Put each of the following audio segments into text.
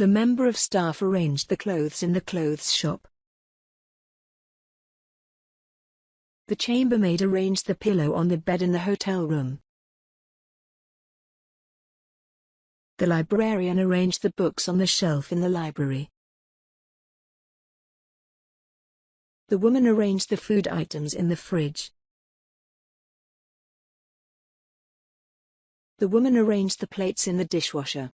The member of staff arranged the clothes in the clothes shop. The chambermaid arranged the pillow on the bed in the hotel room. The librarian arranged the books on the shelf in the library. The woman arranged the food items in the fridge. The woman arranged the plates in the dishwasher.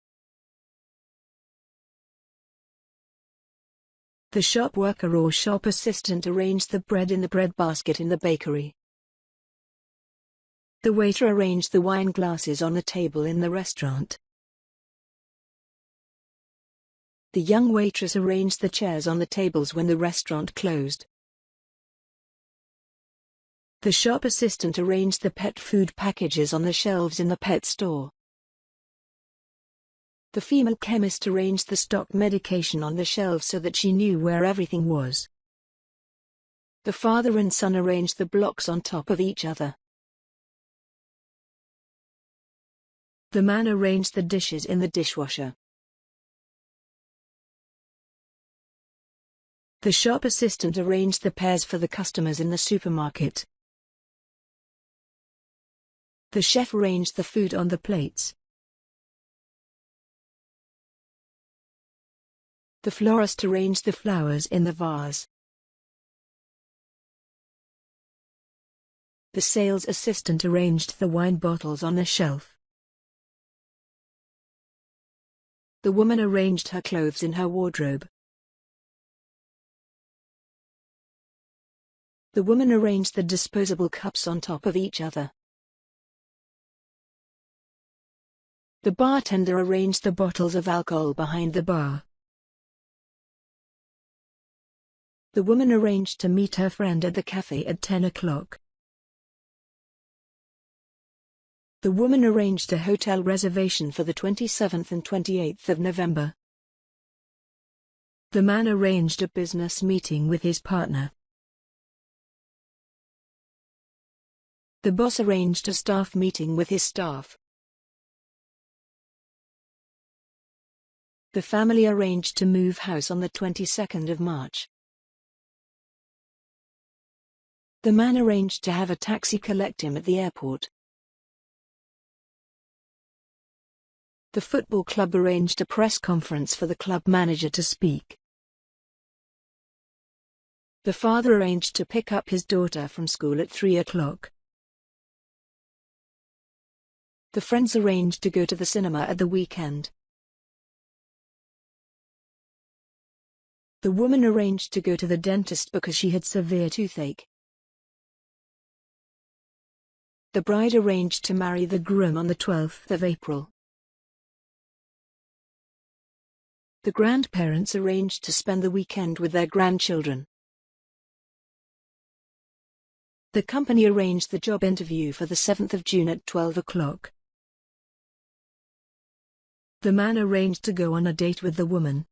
The shop worker or shop assistant arranged the bread in the bread basket in the bakery. The waiter arranged the wine glasses on the table in the restaurant. The young waitress arranged the chairs on the tables when the restaurant closed. The shop assistant arranged the pet food packages on the shelves in the pet store. The female chemist arranged the stock medication on the shelves so that she knew where everything was. The father and son arranged the blocks on top of each other. The man arranged the dishes in the dishwasher. The shop assistant arranged the pears for the customers in the supermarket. The chef arranged the food on the plates. The florist arranged the flowers in the vase. The sales assistant arranged the wine bottles on the shelf. The woman arranged her clothes in her wardrobe. The woman arranged the disposable cups on top of each other. The bartender arranged the bottles of alcohol behind the bar. The woman arranged to meet her friend at the cafe at 10 o'clock. The woman arranged a hotel reservation for the 27th and 28th of November. The man arranged a business meeting with his partner. The boss arranged a staff meeting with his staff. The family arranged to move house on the 22nd of March. The man arranged to have a taxi collect him at the airport. The football club arranged a press conference for the club manager to speak. The father arranged to pick up his daughter from school at 3 o'clock. The friends arranged to go to the cinema at the weekend. The woman arranged to go to the dentist because she had severe toothache. The bride arranged to marry the groom on the 12th of April. The grandparents arranged to spend the weekend with their grandchildren. The company arranged the job interview for the 7th of June at 12 o'clock. The man arranged to go on a date with the woman.